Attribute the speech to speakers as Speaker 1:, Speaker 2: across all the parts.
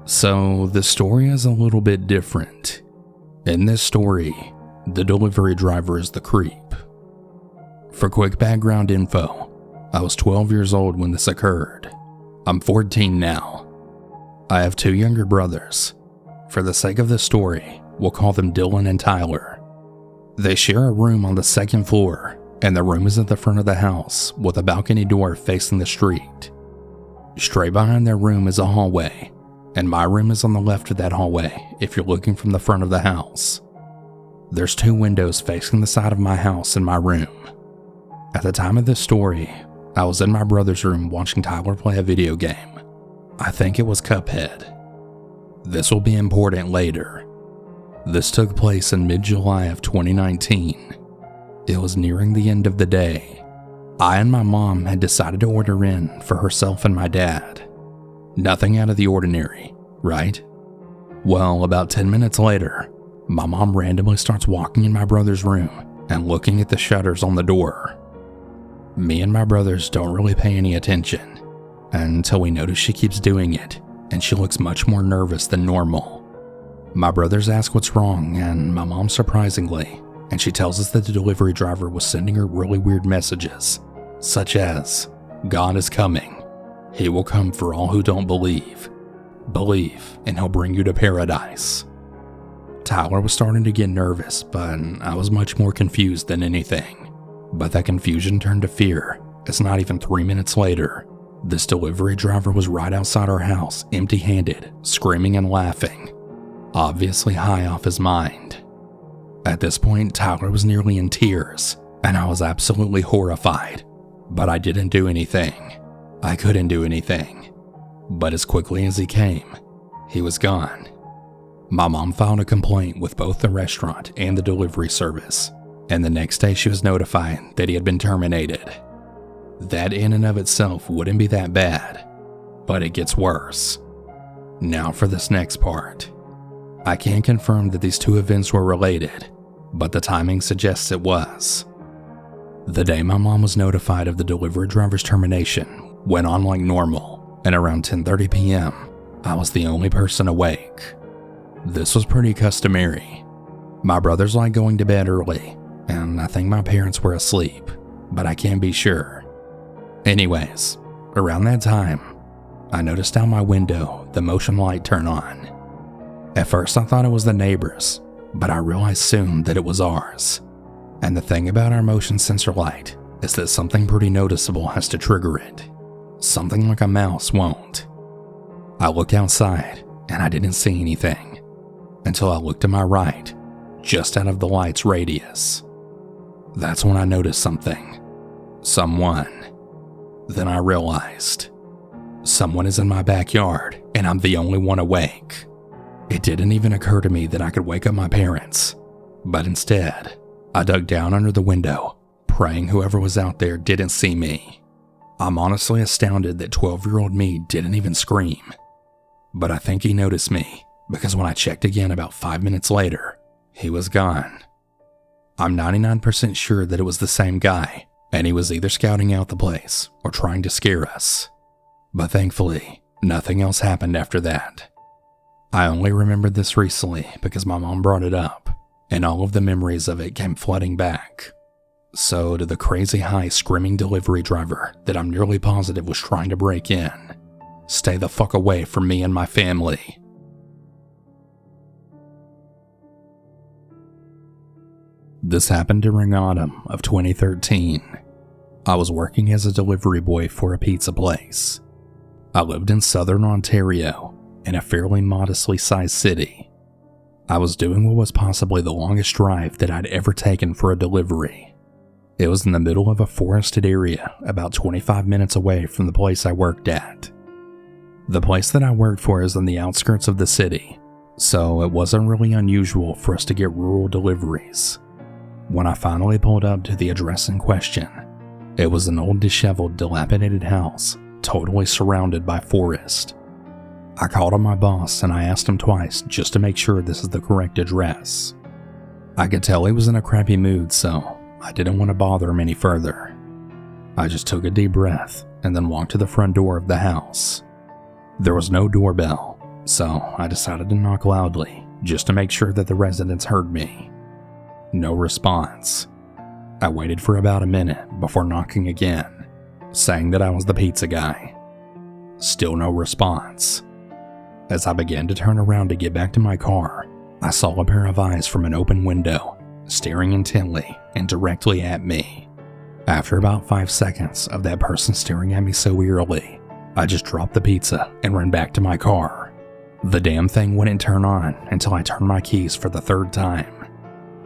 Speaker 1: So the story is a little bit different. In this story, the delivery driver is the creep. For quick background info, I was 12 years old when this occurred. I'm 14 now. I have 2 younger brothers. For the sake of this story, we'll call them Dylan and Tyler. They share a room on the 2nd floor, and the room is at the front of the house with a balcony door facing the street. Straight behind their room is a hallway, and my room is on the left of that hallway if you're looking from the front of the house. There's 2 windows facing the side of my house and my room. At the time of this story, I was in my brother's room watching Tyler play a video game. I think it was Cuphead. This will be important later. This took place in mid-July of 2019. It was nearing the end of the day. I and my mom had decided to order in for herself and my dad. Nothing out of the ordinary, right? Well, about 10 minutes later, my mom randomly starts walking in my brother's room and looking at the shutters on the door. Me and my brothers don't really pay any attention until we notice she keeps doing it, and she looks much more nervous than normal. My brothers ask what's wrong, and my mom surprisingly, and she tells us that the delivery driver was sending her really weird messages, such as, "God is coming. He will come for all who don't believe. Believe, and he'll bring you to paradise." Tyler was starting to get nervous, but I was much more confused than anything. But that confusion turned to fear, as not even 3 minutes later, this delivery driver was right outside our house, empty-handed, screaming and laughing, obviously high off his mind. At this point, Tyler was nearly in tears, and I was absolutely horrified, but I didn't do anything. I couldn't do anything. But as quickly as he came, he was gone. My mom filed a complaint with both the restaurant and the delivery service, and the next day she was notified that he had been terminated. That in and of itself wouldn't be that bad, but it gets worse. Now for this next part. I can't confirm that these 2 events were related, but the timing suggests it was. The day my mom was notified of the delivery driver's termination went on like normal, and around 10:30 p.m., I was the only person awake. This was pretty customary. My brothers like going to bed early, and I think my parents were asleep, but I can't be sure. Anyways, around that time, I noticed out my window the motion light turn on. At first I thought it was the neighbors, but I realized soon that it was ours. And the thing about our motion sensor light is that something pretty noticeable has to trigger it. Something like a mouse won't. I looked outside, and I didn't see anything, until I looked to my right, just out of the light's radius. That's when I noticed something. Someone. Then I realized. Someone is in my backyard, and I'm the only one awake. It didn't even occur to me that I could wake up my parents, but instead, I dug down under the window, praying whoever was out there didn't see me. I'm honestly astounded that 12-year-old me didn't even scream. But I think he noticed me, because when I checked again about 5 minutes later, he was gone. I'm 99% sure that it was the same guy, and he was either scouting out the place or trying to scare us. But thankfully, nothing else happened after that. I only remembered this recently because my mom brought it up, and all of the memories of it came flooding back. So to the crazy high screaming delivery driver that I'm nearly positive was trying to break in, stay the fuck away from me and my family. This happened during autumn of 2013. I was working as a delivery boy for a pizza place. I lived in southern Ontario, in a fairly modestly sized city. I was doing what was possibly the longest drive that I'd ever taken for a delivery. It was in the middle of a forested area about 25 minutes away from the place I worked at. The place that I worked for is on the outskirts of the city, so it wasn't really unusual for us to get rural deliveries. When I finally pulled up to the address in question, it was an old, disheveled, dilapidated house, totally surrounded by forest. I called on my boss and I asked him twice just to make sure this is the correct address. I could tell he was in a crappy mood, so I didn't want to bother him any further. I just took a deep breath and then walked to the front door of the house. There was no doorbell, so I decided to knock loudly just to make sure that the residents heard me. No response. I waited for about a minute before knocking again, saying that I was the pizza guy. Still no response. As I began to turn around to get back to my car, I saw a pair of eyes from an open window, staring intently and directly at me. After about 5 seconds of that person staring at me so eerily, I just dropped the pizza and ran back to my car. The damn thing wouldn't turn on until I turned my keys for the 3rd time.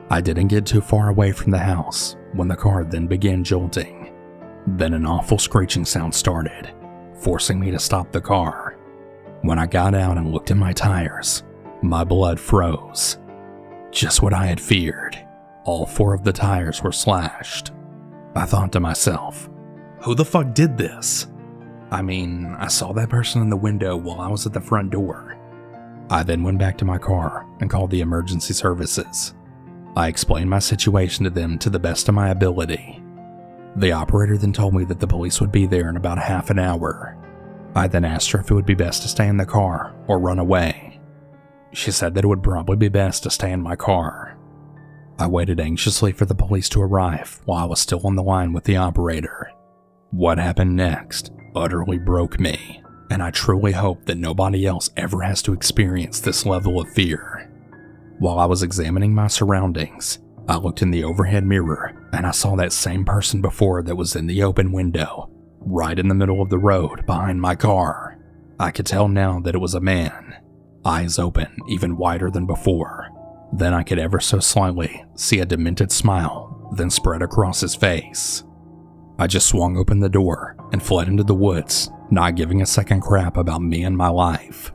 Speaker 1: I didn't get too far away from the house when the car then began jolting. Then an awful screeching sound started, forcing me to stop the car. When I got out and looked at my tires, my blood froze. Just what I had feared. All 4 of the tires were slashed. I thought to myself, who the fuck did this? I mean, I saw that person in the window while I was at the front door. I then went back to my car and called the emergency services. I explained my situation to them to the best of my ability. The operator then told me that the police would be there in about half an hour. I then asked her if it would be best to stay in the car or run away. She said that it would probably be best to stay in my car. I waited anxiously for the police to arrive while I was still on the line with the operator. What happened next utterly broke me, and I truly hope that nobody else ever has to experience this level of fear. While I was examining my surroundings, I looked in the overhead mirror and I saw that same person before that was in the open window, right in the middle of the road behind my car. I could tell now that it was a man, eyes open even wider than before. Then I could ever so slightly see a demented smile then spread across his face. I just swung open the door and fled into the woods, not giving a second crap about me and my life.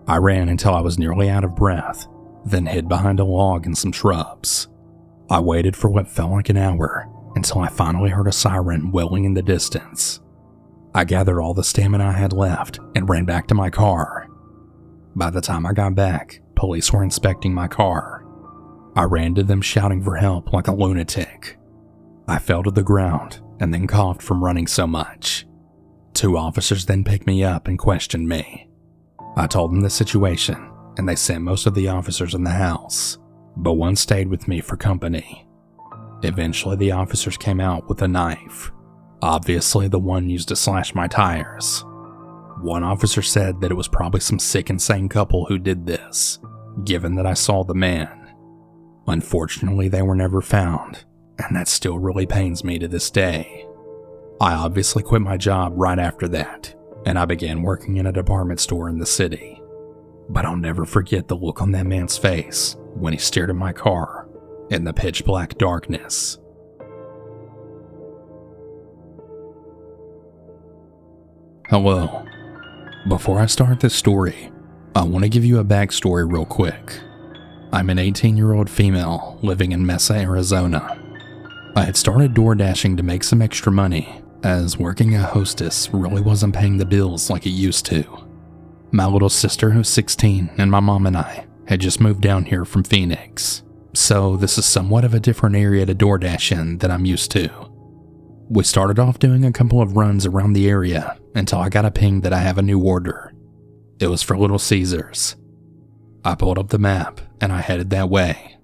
Speaker 1: I ran until I was nearly out of breath, then hid behind a log and some shrubs. I waited for what felt like an hour until I finally heard a siren wailing in the distance. I gathered all the stamina I had left and ran back to my car. By the time I got back, police were inspecting my car. I ran to them shouting for help like a lunatic. I fell to the ground and then coughed from running so much. 2 officers then picked me up and questioned me. I told them the situation, and they sent most of the officers in the house, but one stayed with me for company. Eventually the officers came out with a knife, obviously the one used to slash my tires. One officer said that it was probably some sick insane couple who did this, given that I saw the man. Unfortunately, they were never found, and that still really pains me to this day. I obviously quit my job right after that, and I began working in a department store in the city. But I'll never forget the look on that man's face when he stared at my car in the pitch black darkness. Hello. Before I start this story, I want to give you a backstory real quick. I'm an 18-year-old female living in Mesa, Arizona. I had started door dashing to make some extra money, as working a hostess really wasn't paying the bills like it used to. My little sister, who's 16, and my mom and I had just moved down here from Phoenix, so this is somewhat of a different area to DoorDash in than I'm used to. We started off doing a couple of runs around the area until I got a ping that I have a new order. It was for Little Caesars. I pulled up the map and I headed that way.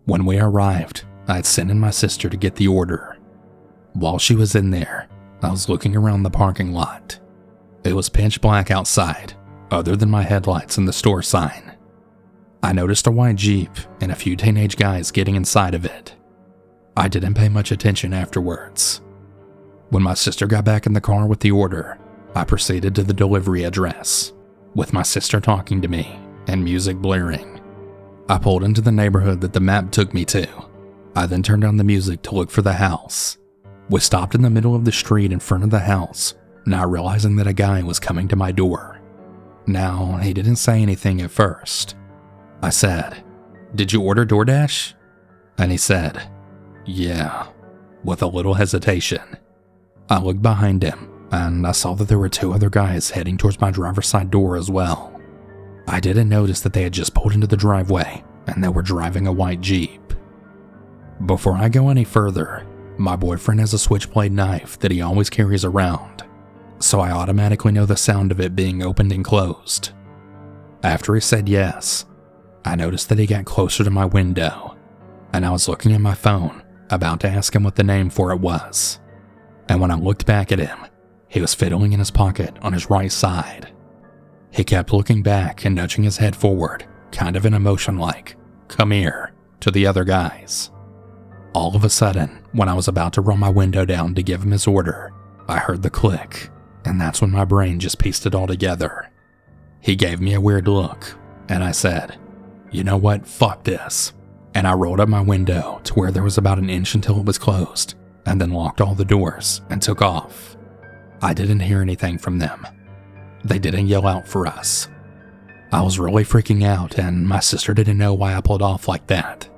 Speaker 1: When we arrived, I had sent in my sister to get the order. While she was in there, I was looking around the parking lot. It was pitch black outside, other than my headlights and the store sign. I noticed a white Jeep and a few teenage guys getting inside of it. I didn't pay much attention afterwards. When my sister got back in the car with the order, I proceeded to the delivery address, with my sister talking to me and music blaring. I pulled into the neighborhood that the map took me to. I then turned down the music to look for the house. We stopped in the middle of the street in front of the house, not realizing that a guy was coming to my door. Now, he didn't say anything at first. I said, "Did you order DoorDash?" And he said, "Yeah," with a little hesitation. I looked behind him, and I saw that there were 2 other guys heading towards my driver's side door as well. I didn't notice that they had just pulled into the driveway, and they were driving a white Jeep. Before I go any further, my boyfriend has a switchblade knife that he always carries around, so I automatically know the sound of it being opened and closed. After he said yes, I noticed that he got closer to my window, and I was looking at my phone, about to ask him what the name for it was. And when I looked back at him, he was fiddling in his pocket on his right side. He kept looking back and nudging his head forward, kind of in a motion like, "Come here," to the other guys. All of a sudden, when I was about to roll my window down to give him his order, I heard the click, and that's when my brain just pieced it all together. He gave me a weird look, and I said, "You know what, fuck this." And I rolled up my window to where there was about an inch until it was closed, and then locked all the doors and took off. I didn't hear anything from them. They didn't yell out for us. I was really freaking out, and my sister didn't know why I pulled off like that.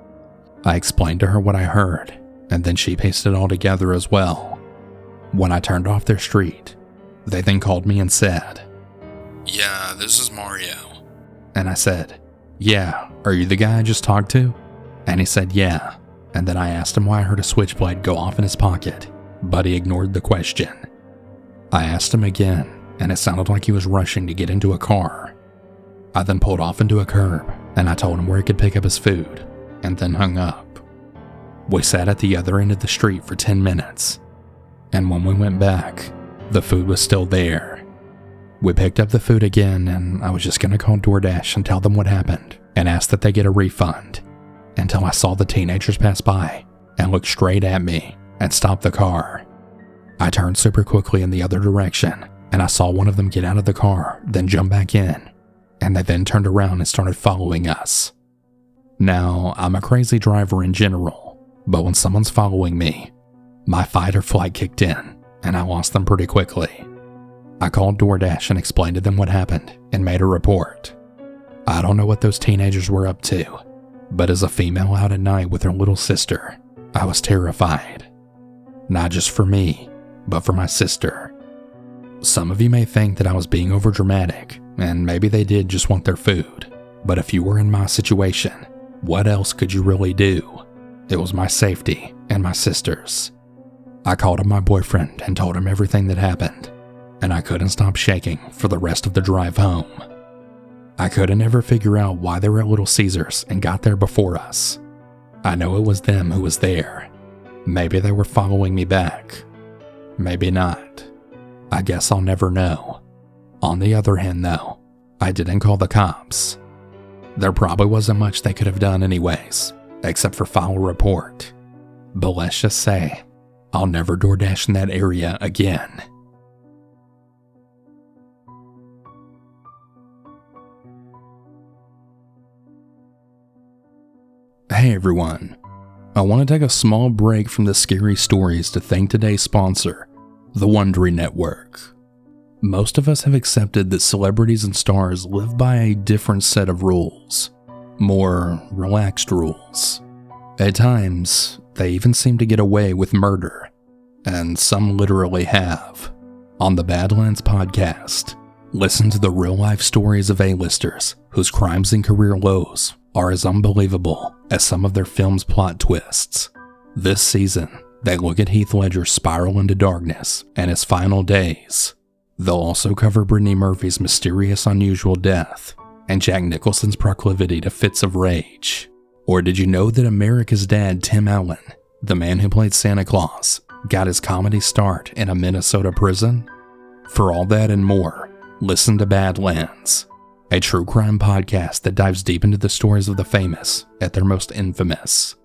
Speaker 1: I explained to her what I heard, and then she pieced it all together as well. When I turned off their street, they then called me and said, "Yeah, this is Mario." And I said, "Yeah, are you the guy I just talked to?" And he said, "Yeah." And then I asked him why I heard a switchblade go off in his pocket, but he ignored the question. I asked him again, and it sounded like he was rushing to get into a car. I then pulled off into a curb, and I told him where he could pick up his food, and then hung up. We sat at the other end of the street for 10 minutes, and when we went back, the food was still there. We picked up the food again, and I was just gonna call DoorDash and tell them what happened, and ask that they get a refund, until I saw the teenagers pass by and look straight at me and stop the car. I turned super quickly in the other direction, and I saw one of them get out of the car, then jump back in, and they then turned around and started following us. Now, I'm a crazy driver in general, but when someone's following me, my fight or flight kicked in, and I lost them pretty quickly. I called DoorDash and explained to them what happened and made a report. I don't know what those teenagers were up to, but as a female out at night with her little sister, I was terrified. Not just for me, but for my sister. Some of you may think that I was being overdramatic, and maybe they did just want their food, but if you were in my situation, what else could you really do? It was my safety and my sister's. I called up my boyfriend and told him everything that happened, and I couldn't stop shaking for the rest of the drive home. I couldn't ever figure out why they were at Little Caesars and got there before us. I know it was them who was there. Maybe they were following me back. Maybe not. I guess I'll never know. On the other hand though, I didn't call the cops. There probably wasn't much they could have done anyways, except for file a report. But let's just say, I'll never DoorDash in that area again. Hey everyone, I want to take a small break from the scary stories to thank today's sponsor, the Wondery Network. Most of us have accepted that celebrities and stars live by a different set of rules, more relaxed rules. At times, they even seem to get away with murder, and some literally have. On the Badlands podcast, listen to the real-life stories of A-listers whose crimes and career lows are as unbelievable as some of their film's plot twists. This season, they look at Heath Ledger's spiral into darkness and his final days. They'll also cover Brittany Murphy's mysterious unusual death and Jack Nicholson's proclivity to fits of rage. Or did you know that America's Dad Tim Allen, the man who played Santa Claus, got his comedy start in a Minnesota prison? For all that and more, listen to Badlands, a true crime podcast that dives deep into the stories of the famous at their most infamous.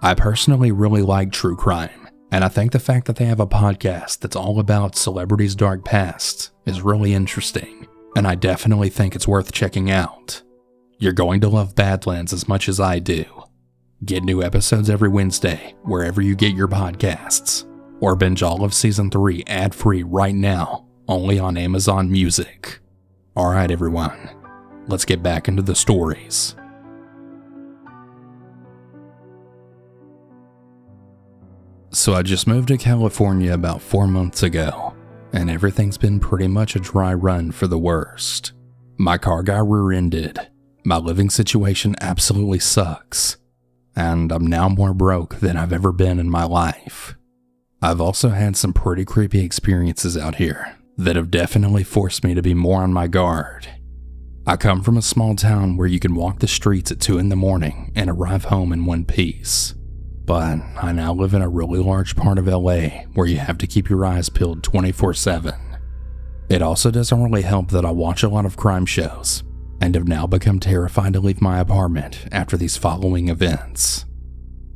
Speaker 1: I personally really like true crime, and I think the fact that they have a podcast that's all about celebrities' dark past is really interesting, and I definitely think it's worth checking out. You're going to love Badlands as much as I do. Get new episodes every Wednesday wherever you get your podcasts, or binge all of Season 3 ad-free right now, only on Amazon Music. Alright everyone, let's get back into the stories. So I just moved to California about 4 months ago, and everything's been pretty much a dry run for the worst. My car got rear-ended, my living situation absolutely sucks, and I'm now more broke than I've ever been in my life. I've also had some pretty creepy experiences out here that have definitely forced me to be more on my guard. I come from a small town where you can walk the streets at 2 in the morning and arrive home in one piece. But I now live in a really large part of LA where you have to keep your eyes peeled 24/7. It also doesn't really help that I watch a lot of crime shows and have now become terrified to leave my apartment after these following events.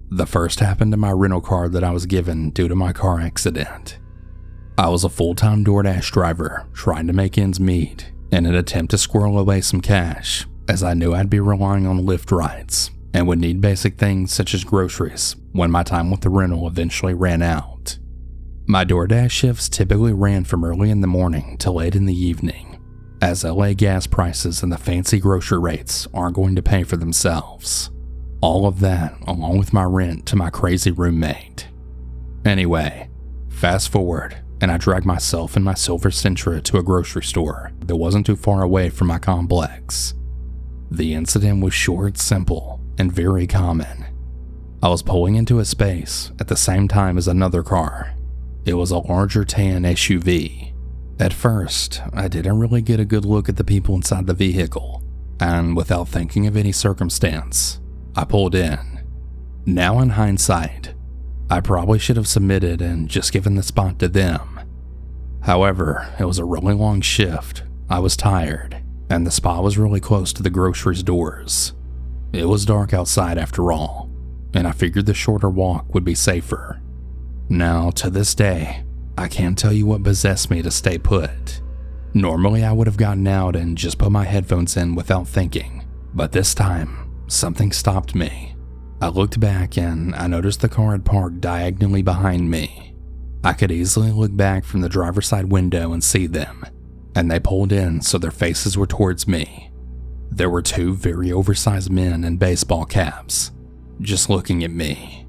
Speaker 1: The first happened to my rental car that I was given due to my car accident. I was a full-time DoorDash driver trying to make ends meet in an attempt to squirrel away some cash, as I knew I'd be relying on Lyft rides and would need basic things such as groceries when my time with the rental eventually ran out. My DoorDash shifts typically ran from early in the morning to late in the evening, as LA gas prices and the fancy grocery rates aren't going to pay for themselves. All of that along with my rent to my crazy roommate. Anyway, fast forward, and I dragged myself and my silver Sentra to a grocery store that wasn't too far away from my complex. The incident was short, simple, and very common. I was pulling into a space at the same time as another car. It was a larger tan SUV. At first, I didn't really get a good look at the people inside the vehicle, and without thinking of any circumstance, I pulled in. Now in hindsight, I probably should have submitted and just given the spot to them. However, it was a really long shift, I was tired, and the spot was really close to the groceries doors. It was dark outside after all, and I figured the shorter walk would be safer. Now, to this day, I can't tell you what possessed me to stay put. Normally I would have gotten out and just put my headphones in without thinking, but this time, something stopped me. I looked back and I noticed the car had parked diagonally behind me. I could easily look back from the driver's side window and see them, and they pulled in so their faces were towards me. There were 2 very oversized men in baseball caps, just looking at me.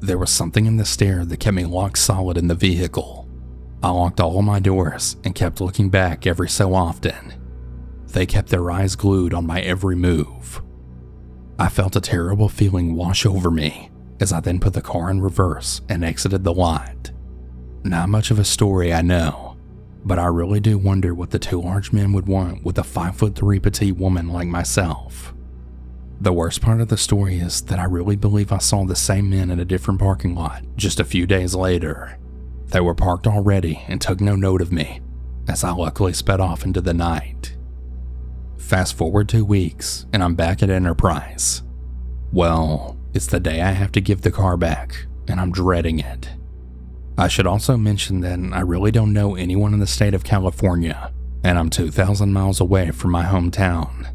Speaker 1: There was something in the stare that kept me locked solid in the vehicle. I locked all of my doors and kept looking back every so often. They kept their eyes glued on my every move. I felt a terrible feeling wash over me as I then put the car in reverse and exited the lot. Not much of a story, I know, but I really do wonder what the 2 large men would want with a 5'3" petite woman like myself. The worst part of the story is that I really believe I saw the same men in a different parking lot just a few days later. They were parked already and took no note of me, as I luckily sped off into the night. Fast forward 2 weeks, and I'm back at Enterprise. Well, it's the day I have to give the car back, and I'm dreading it. I should also mention that I really don't know anyone in the state of California, and I'm 2,000 miles away from my hometown.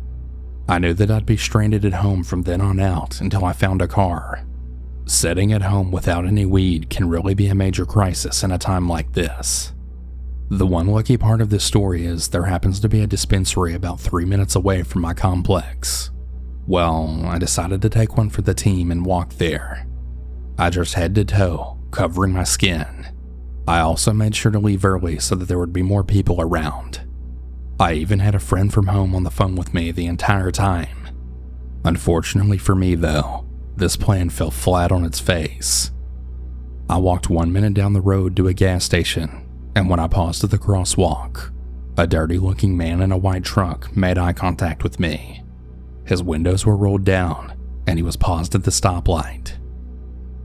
Speaker 1: I knew that I'd be stranded at home from then on out until I found a car. Sitting at home without any weed can really be a major crisis in a time like this. The one lucky part of this story is there happens to be a dispensary about 3 minutes away from my complex. Well, I decided to take one for the team and walk there. I dressed head to toe, covering my skin. I also made sure to leave early so that there would be more people around. I even had a friend from home on the phone with me the entire time. Unfortunately for me though, this plan fell flat on its face. I walked 1 minute down the road to a gas station, and when I paused at the crosswalk, a dirty-looking man in a white truck made eye contact with me. His windows were rolled down, and he was paused at the stoplight.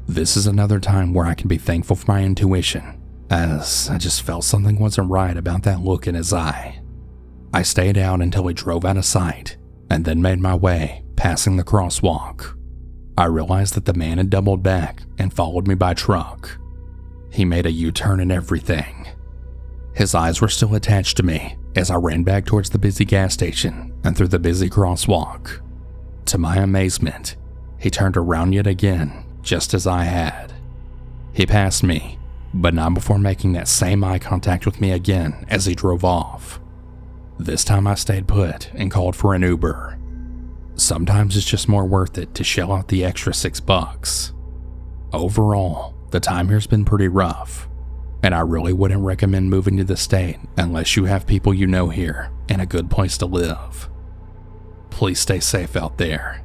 Speaker 1: This is another time where I can be thankful for my intuition, as I just felt something wasn't right about that look in his eye. I stayed out until he drove out of sight, and then made my way, passing the crosswalk. I realized that the man had doubled back and followed me by truck. He made a U-turn and everything. His eyes were still attached to me as I ran back towards the busy gas station and through the busy crosswalk. To my amazement, he turned around yet again, just as I had. He passed me, but not before making that same eye contact with me again as he drove off. This time I stayed put and called for an Uber. Sometimes it's just more worth it to shell out the extra $6. Overall, the time here's been pretty rough, and I really wouldn't recommend moving to the state unless you have people you know here and a good place to live. Please stay safe out there.